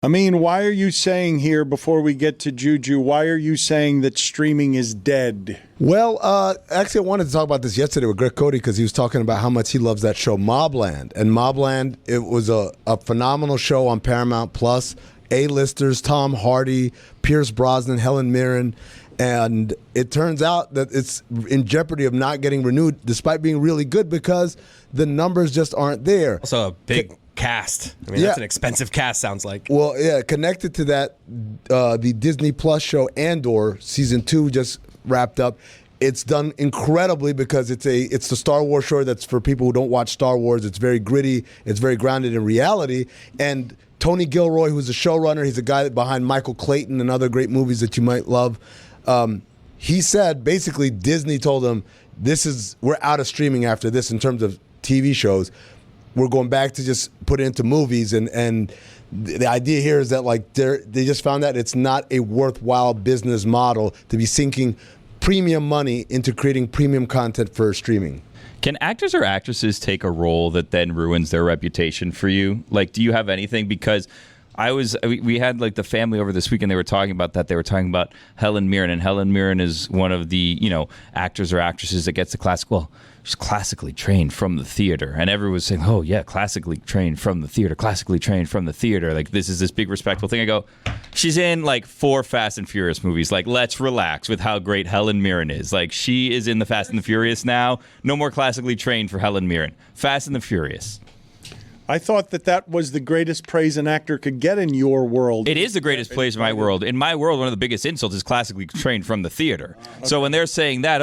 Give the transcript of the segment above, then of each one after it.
I mean, why are you saying here, before we get to Juju, why are you saying that streaming is dead? Well, actually, I wanted to talk about this yesterday with Greg Cote because he was talking about how much he loves that show Mobland. And Mobland, it was a phenomenal show on Paramount Plus. A-listers, Tom Hardy, Pierce Brosnan, Helen Mirren. And it turns out that it's in jeopardy of not getting renewed despite being really good because the numbers just aren't there. Also a big cast. I mean, that's an expensive cast, sounds like. Well, yeah, connected to that, the Disney Plus show Andor season 2 just wrapped up. It's done incredibly because it's the Star Wars show that's for people who don't watch Star Wars. It's very gritty. It's very grounded in reality. And Tony Gilroy, who's the showrunner, he's the guy behind Michael Clayton and other great movies that you might love. He said basically Disney told him we're out of streaming after this in terms of TV shows. We're going back to just put it into movies, and the idea here is that like they just found out it's not a worthwhile business model to be sinking premium money into creating premium content for streaming. Can actors or actresses take a role that then ruins their reputation for you? Like, do you have anything? Because we had like the family over this weekend. They were talking about that. They were talking about Helen Mirren, and Helen Mirren is one of the actors or actresses that gets the classic. Well, she's classically trained from the theater, and everyone was saying, "Oh yeah, classically trained from the theater, classically trained from the theater." Like this is this big respectful thing. I go, she's in like 4 Fast and Furious movies. Like let's relax with how great Helen Mirren is. Like she is in the Fast and the Furious now. No more classically trained for Helen Mirren. Fast and the Furious. I thought that was the greatest praise an actor could get in your world. It is the greatest praise in my world. In my world, one of the biggest insults is classically trained from the theater. Okay. So when they're saying that,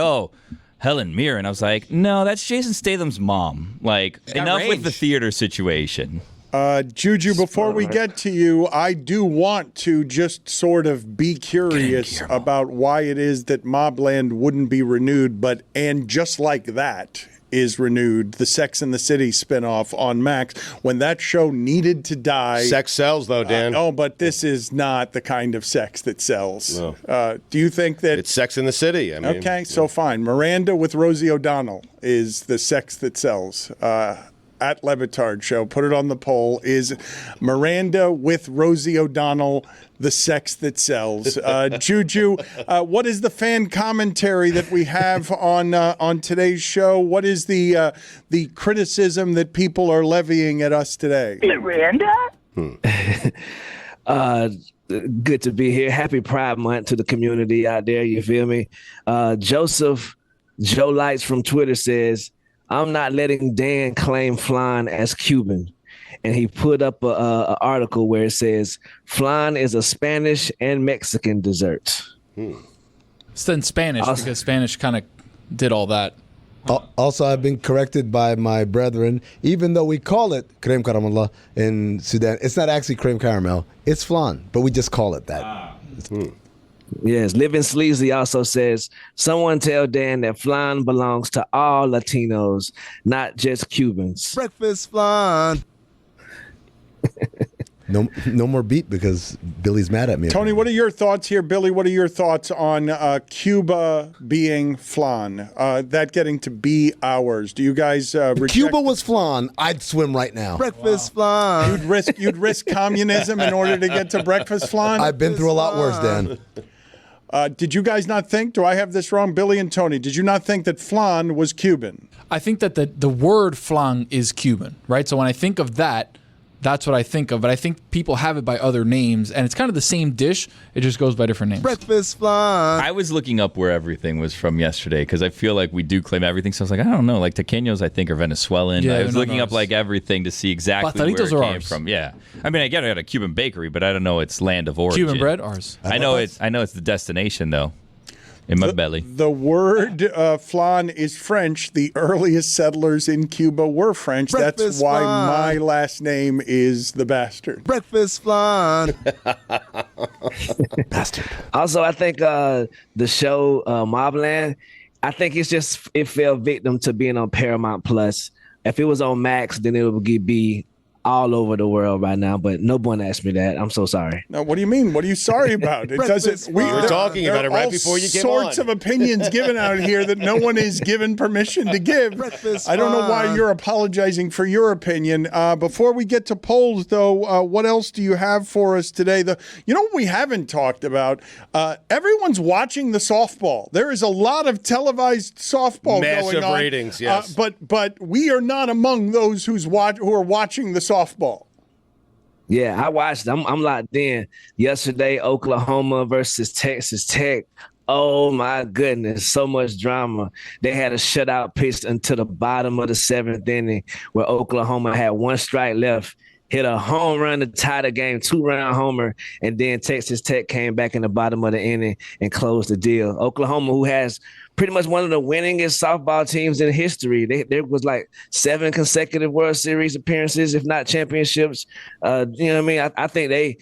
Helen Mirren, I was like, no, that's Jason Statham's mom. Like, enough with the theater situation. Juju, before we get to you, I do want to just sort of be curious about why it is that Mobland wouldn't be renewed, and just like that is renewed, the Sex and the City spinoff on Max, when that show needed to die. Sex sells, though, Dan. But this is not the kind of sex that sells. No. Do you think that... It's Sex in the City. I mean, okay, so fine. Miranda with Rosie O'Donnell is the sex that sells. At Levitard Show, put it on the poll. Is Miranda with Rosie O'Donnell the sex that sells? Juju, what is the fan commentary that we have on today's show? What is the criticism that people are levying at us today? Miranda? Good to be here. Happy Pride Month to the community out there. You feel me? Joseph Joe Lights from Twitter says, I'm not letting Dan claim flan as Cuban. And he put up an article where it says, flan is a Spanish and Mexican dessert. It's in Spanish because Spanish kind of did all that. Also, I've been corrected by my brethren. Even though we call it creme caramel in Sudan, it's not actually creme caramel. It's flan, but we just call it that. Yes, Living Sleazy also says, someone tell Dan that flan belongs to all Latinos, not just Cubans. Breakfast flan. No more beat because Billy's mad at me. Tony, what are your thoughts here? Billy, what are your thoughts on Cuba being flan? That getting to be ours? Do you guys reject? Cuba was flan, I'd swim right now. Breakfast flan. You'd risk communism in order to get to breakfast flan? I've been through a lot worse, Dan. Did you guys not think, do I have this wrong, Billy and Tony, did you not think that flan was Cuban? I think that the word flan is Cuban, right? So when I think of that, that's what I think of. But I think people have it by other names, and it's kind of the same dish. It just goes by different names. Breakfast flan. I was looking up where everything was from yesterday because I feel like we do claim everything. So I was like, I don't know. Like tequeños, I think, are Venezuelan. Yeah, I was looking up like everything to see exactly where it came from. Yeah. I mean, I get it at a Cuban bakery, but I don't know its land of origin. Cuban bread, ours. I know it's the destination, though. In my belly. The word flan is French. The earliest settlers in Cuba were French. Breakfast That's why flan. my last name is the Bastard. Breakfast flan. Bastard. Also, I think the show Mobland, I think it fell victim to being on Paramount Plus. If it was on Max, then it would be all over the world right now, but no one asked me that. I'm so sorry. No, what do you mean? What are you sorry about? It doesn't. We're talking about it right before you came on. Sorts of opinions given out here that no one is given permission to give. I don't know why you're apologizing for your opinion. Before we get to polls, though, what else do you have for us today? You know what we haven't talked about? Everyone's watching the softball. There is a lot of televised softball Massive going on. ratings, yes. But we are not among those who are watching the softball. Yeah, I watched. I'm locked in. Yesterday, Oklahoma versus Texas Tech. Oh my goodness, so much drama. They had a shutout pitched until the bottom of the 7th inning, where Oklahoma had 1 strike left, hit a home run to tie the game, 2-run homer, and then Texas Tech came back in the bottom of the inning and closed the deal. Oklahoma, who has pretty much one of the winningest softball teams in history. There was like 7 consecutive World Series appearances, if not championships. You know what I mean? I think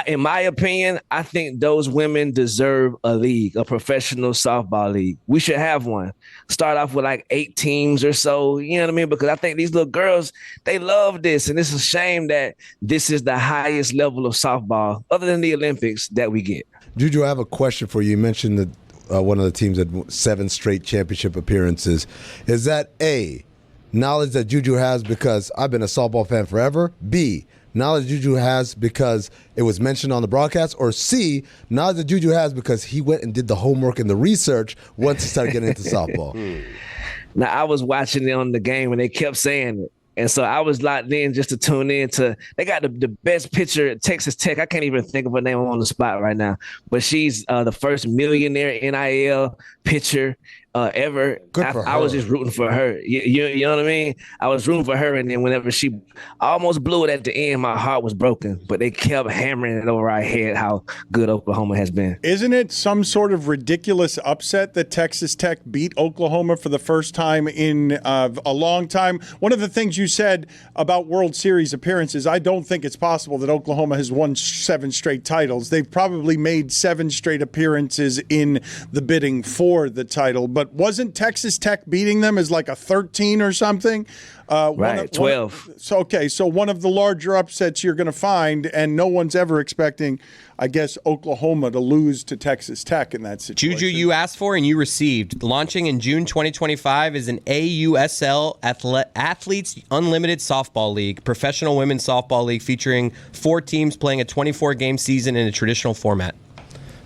in my opinion, I think those women deserve a league, a professional softball league. We should have one. Start off with like 8 teams or so, you know what I mean? Because I think these little girls, they love this. And it's a shame that this is the highest level of softball, other than the Olympics, that we get. Juju, I have a question for you. You mentioned that one of the teams had 7 straight championship appearances. Is that A, knowledge that Juju has because I've been a softball fan forever? B, knowledge Juju has because it was mentioned on the broadcast? Or C, knowledge that Juju has because he went and did the homework and the research once he started getting into softball? Now, I was watching it on the game and they kept saying it. And so I was locked in just to tune in to. They got the best pitcher at Texas Tech. I can't even think of her name on the spot right now, but she's the first millionaire NIL pitcher ever. Good for her. I was just rooting for her. You know what I mean? I was rooting for her, and then whenever she almost blew it at the end, my heart was broken. But they kept hammering it over our head how good Oklahoma has been. Isn't it some sort of ridiculous upset that Texas Tech beat Oklahoma for the first time in a long time? One of the things you said about World Series appearances, I don't think it's possible that Oklahoma has won 7 straight titles. They've probably made 7 straight appearances in the bidding for the title, but wasn't Texas Tech beating them as like a 13 or something? Right, 12. So one of the larger upsets you're going to find, and no one's ever expecting, I guess, Oklahoma to lose to Texas Tech in that situation. Juju, you asked for and you received. Launching in June 2025 is an AUSL Athletes Unlimited Softball League, professional women's softball league featuring 4 teams playing a 24-game season in a traditional format.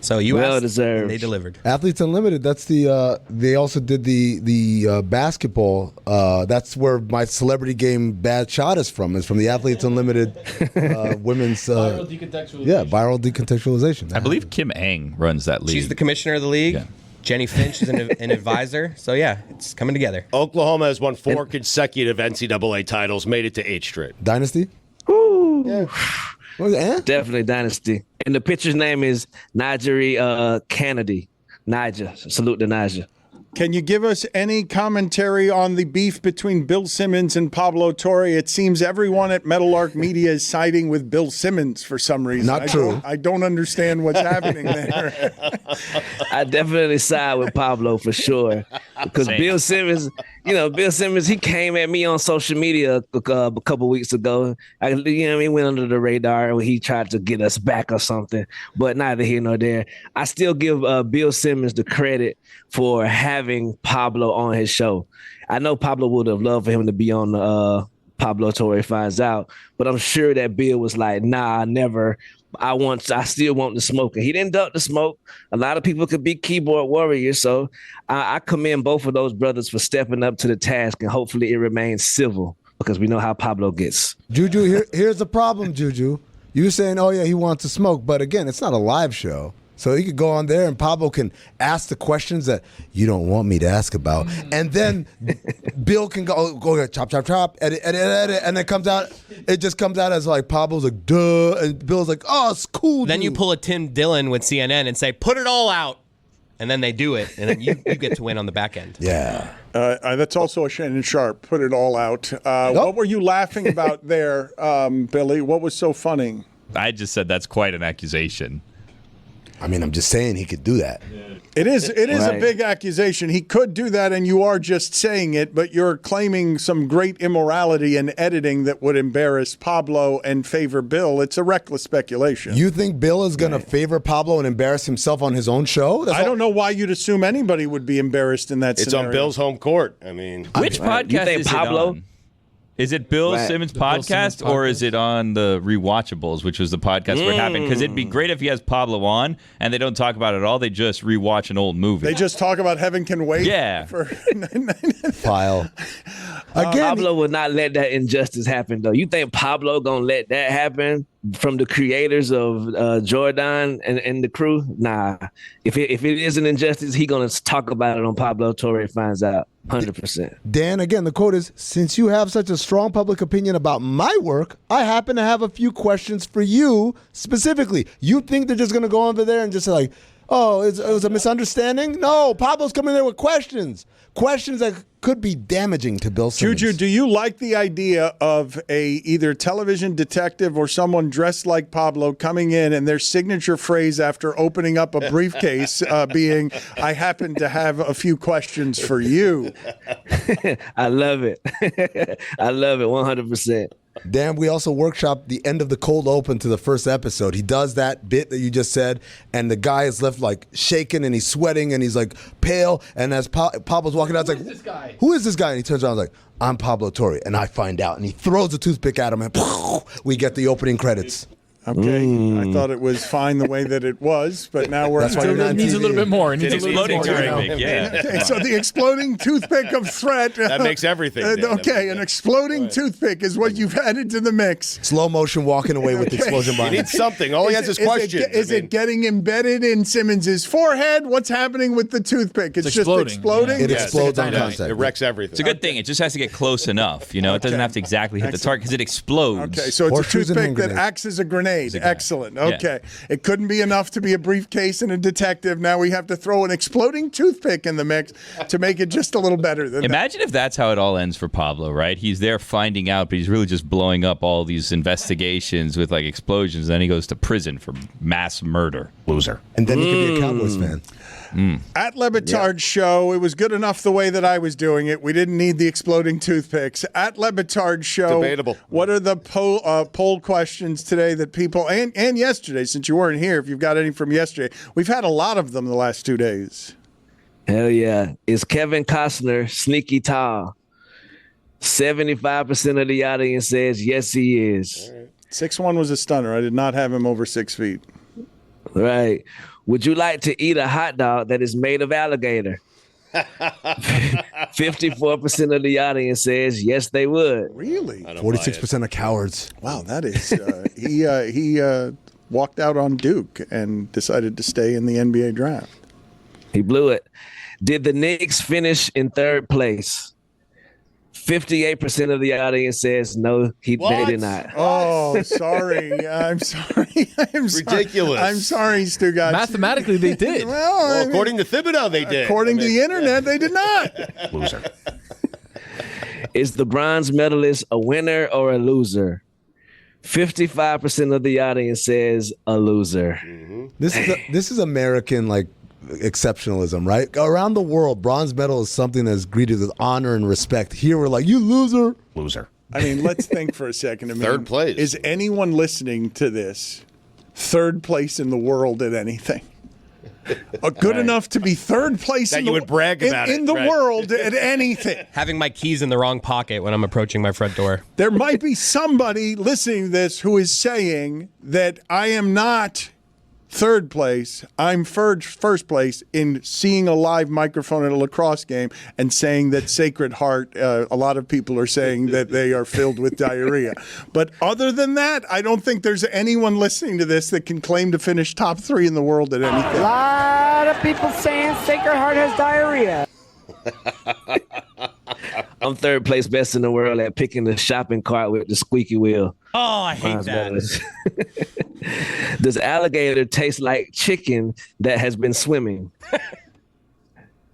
So you well deserved. And they delivered. Athletes Unlimited. That's the. They also did the basketball. That's where my celebrity game Bad Shot is from. It's from the Athletes Unlimited women's. Viral decontextualization. Yeah, viral decontextualization. I believe Kim Eng runs that league. She's the commissioner of the league. Yeah. Jenny Finch is an advisor. So, yeah, it's coming together. Oklahoma has won 4 consecutive NCAA titles, made it to 8 straight. Dynasty. Woo. Yeah. What was it, Definitely Dynasty. And the pitcher's name is Nigeri Kennedy. Niger. Salute to Niger. Can you give us any commentary on the beef between Bill Simmons and Pablo Torre? It seems everyone at Meadowlark Media is siding with Bill Simmons for some reason. Not true. I don't understand what's happening there. I definitely side with Pablo for sure. Because Same. Bill Simmons, he came at me on social media a couple weeks ago. He went under the radar. He tried to get us back or something, but neither here nor there. I still give Bill Simmons the credit for having Pablo on his show. I know Pablo would have loved for him to be on Pablo Torre Finds Out, but I'm sure that Bill was like, nah, never. I still want the smoke. And he didn't duck the smoke. A lot of people could be keyboard warriors. So I commend both of those brothers for stepping up to the task, and hopefully it remains civil because we know how Pablo gets. Juju, here's the problem, Juju. You saying, oh, yeah, he wants to smoke. But again, it's not a live show. So he could go on there and Pablo can ask the questions that you don't want me to ask about. And then Bill can go chop, chop, chop, edit, and it just comes out as like Pablo's like, duh, and Bill's like, oh, it's cool. Then you pull a Tim Dillon with CNN and say, put it all out. And then they do it, and then you get to win on the back end. Yeah. That's also a Shannon Sharp. Put it all out. What were you laughing about there, Billy? What was so funny? I just said that's quite an accusation. I mean, I'm just saying he could do that. It is a Right. big accusation. He could do that, and you are just saying it, but you're claiming some great immorality in editing that would embarrass Pablo and favor Bill. It's a reckless speculation. You think Bill is going to favor Pablo and embarrass himself on his own show? I don't know why you'd assume anybody would be embarrassed in that It's scenario. on Bill's home court. I mean, Which Right. You podcast think is Pablo- it on? Is it Bill Right. Simmons The Bill Simmons podcast, or podcast? is it on the Rewatchables, which was the podcast where it happened? Because it'd be great if he has Pablo on and they don't talk about it at all. They just rewatch an old movie. They just talk about Heaven Can Wait. Yeah. File. Again, Pablo would not let that injustice happen, though. You think Pablo gonna let that happen from the creators of Jordan and the crew? Nah. If it is an injustice, he gonna talk about it on Pablo Torre finds out. 100%. Dan, again, the quote is, since you have such a strong public opinion about my work, I happen to have a few questions for you specifically. You think they're just going to go over there and just say like, oh, it was a misunderstanding? No, Pablo's coming there with questions. Questions that could be damaging to Bill Simmons. Juju, do you like the idea of a either television detective or someone dressed like Pablo coming in and their signature phrase after opening up a briefcase being, I happen to have a few questions for you? I love it. I love it 100%. Dan, we also workshopped the end of the cold open to the first episode. He does that bit that you just said, and the guy is left like shaking and he's sweating and he's like pale. And as Pablo's walking out, it's like, this guy? who is this guy? And he turns around and is like, I'm Pablo Torre. And I find out. And he throws a toothpick at him and we get the opening credits. Okay, I thought it was fine the way that it was, but now we're That's why you're not It needs a TV. little bit more. It needs a little bit Exploding more. toothpick, yeah. Okay, so the exploding toothpick of threat. That makes everything, Dan. That Okay, makes an exploding toothpick is what you've added to the mix. Slow motion walking away with the explosion you behind him. need something. All he has is questions. Is it getting embedded in Simmons' forehead? What's happening with the toothpick? It's just exploding, exploding. yeah. It Yes. explodes on Dynamite. contact. It wrecks everything. It's a good thing. It just has to get close enough. You know, it doesn't have to exactly hit the target because it explodes. Okay, so it's Horseshoes a and toothpick that hand acts as a grenade. Excellent. Yeah. Okay. It couldn't be enough to be a briefcase and a detective. Now we have to throw an exploding toothpick in the mix to make it just a little better than that. Imagine if that's how it all ends for Pablo, right? He's there finding out, but he's really just blowing up all these investigations with like explosions. Then he goes to prison for mass murder. Loser. And then he could be a Cowboys fan. At Lebitard's show, it was good enough the way that I was doing it. We didn't need the exploding toothpicks. At Lebitard's show, Debatable. What are the poll questions today that people, and yesterday, since you weren't here, if you've got any from yesterday, we've had a lot of them the last 2 days. Hell yeah. Is Kevin Costner sneaky tall? 75% of the audience says yes, he is. 6'1" was a stunner. I did not have him over 6 feet. Right. Would you like to eat a hot dog that is made of alligator? 54% of the audience says yes, they would. Really? 46% of cowards. Wow, that is. He walked out on Duke and decided to stay in the NBA draft. He blew it. Did the Knicks finish in third place? 58% of the audience says no, they did not. Oh, sorry. I'm sorry. Ridiculous. I'm sorry, Stugotz. Mathematically, they did. Well, According to Thibodeau, they did. according to the internet, they did not. Loser. Is the bronze medalist a winner or a loser? 55% of the audience says a loser. This is American like exceptionalism, right? Around the world, bronze medal is something that's greeted with honor and respect. Here we're like, you loser. Loser. I mean, let's think for a second. I mean, Third place. Is anyone listening to this third place in the world at anything? Good enough to be third place That in you the, would brag about in it, the right. world at anything. Having my keys in the wrong pocket when I'm approaching my front door. There might be somebody listening to this who is saying that I am not third place, I'm first place in seeing a live microphone at a lacrosse game and saying that Sacred Heart, a lot of people are saying that they are filled with diarrhea. But other than that, I don't think there's anyone listening to this that can claim to finish top 3 in the world at anything. A lot of people saying Sacred Heart has diarrhea. I'm third place best in the world at picking the shopping cart with the squeaky wheel. Oh, I hate that. Does alligator taste like chicken that has been swimming?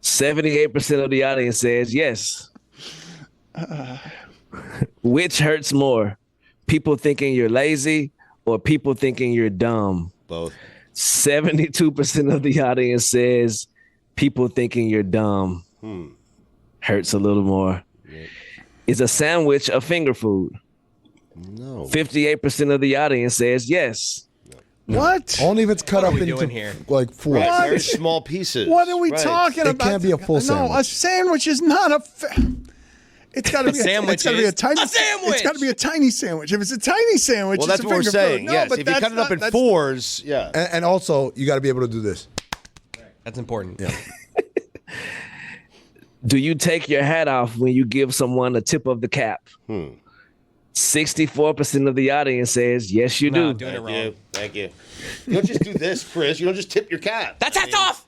78% of the audience says yes. Which hurts more? People thinking you're lazy or people thinking you're dumb? Both. 72% of the audience says people thinking you're dumb. Hurts a little more. Is a sandwich a finger food? No. 58% of the audience says yes. What? Only if it's cut What up are we into doing here? like four. Right, very small pieces. What are we Right. talking It about? can't be a full No, sandwich. a sandwich is not a. It's got to be sandwich It's got to be a is tiny a sandwich! It's got to be a tiny sandwich. If it's a tiny sandwich, Well, it's that's a what we're finger saying. food. No, Yes, but if you that's cut it up not- in that's- fours, yeah. And also, you got to be able to do this. That's important. Yeah. Do you take your hat off when you give someone a tip of the cap? 64% of the audience says yes, you No, do. doing it Thank wrong. you. Thank you. You don't just do this, Chris. You don't just tip your cap. That's hats off.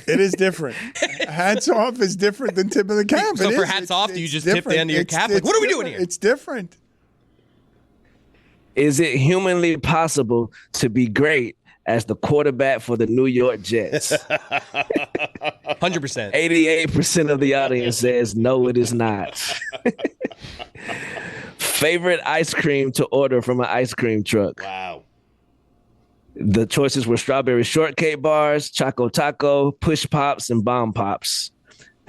It is different. Hats off is different than tip of the cap. So It for is. hats It's- off, do you it's just tip the different. end of your It's- cap? Like, it's what are we doing different. here? It's different. Is it humanly possible to be great as the quarterback for the New York Jets? 100%. 88% of the audience says no, it is not. Favorite ice cream to order from an ice cream truck? Wow. The choices were strawberry shortcake bars, Choco Taco, Push Pops, and Bomb Pops.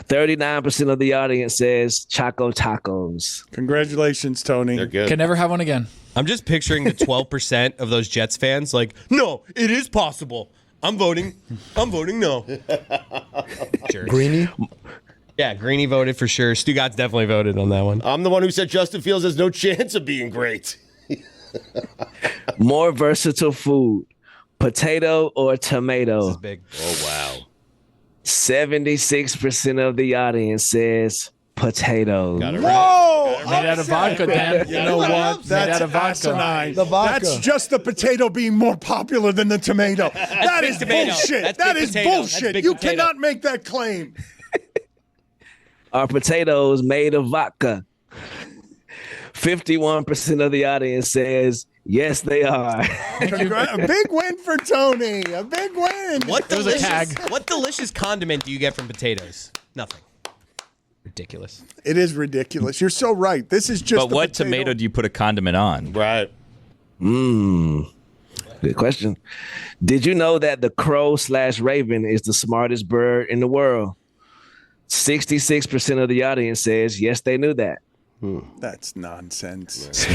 39% of the audience says Choco Tacos. Congratulations, Tony. They're good. Can never have one again. I'm just picturing the 12% of those Jets fans like, no, it is possible. I'm voting. I'm voting no. Jerks. Greeny? Yeah, Greeny voted for sure. Stu Gott's definitely voted on that one. I'm the one who said Justin Fields has no chance of being great. More versatile food, potato or tomato? This is big. Oh, wow. 76% of the audience says potatoes. Got it right. Whoa! Made out of vodka, Dan. You know what? Made That's out of vodka. asinine. The vodka. That's just the potato being more popular than the tomato. That big is tomato. bullshit. That's That big is potato. That's bullshit. big You potato. cannot make that claim. Are potatoes made of vodka? 51% of the audience says yes, they are. A big win for Tony. A big win. What It was a delicious, tag. what delicious condiment do you get from potatoes? Nothing. Ridiculous. It is ridiculous. You're so right. This is just. But the what potato. tomato do you put a condiment on? Right. Good question. Did you know that the crow/raven is the smartest bird in the world? 66% of the audience says yes, they knew that. That's nonsense.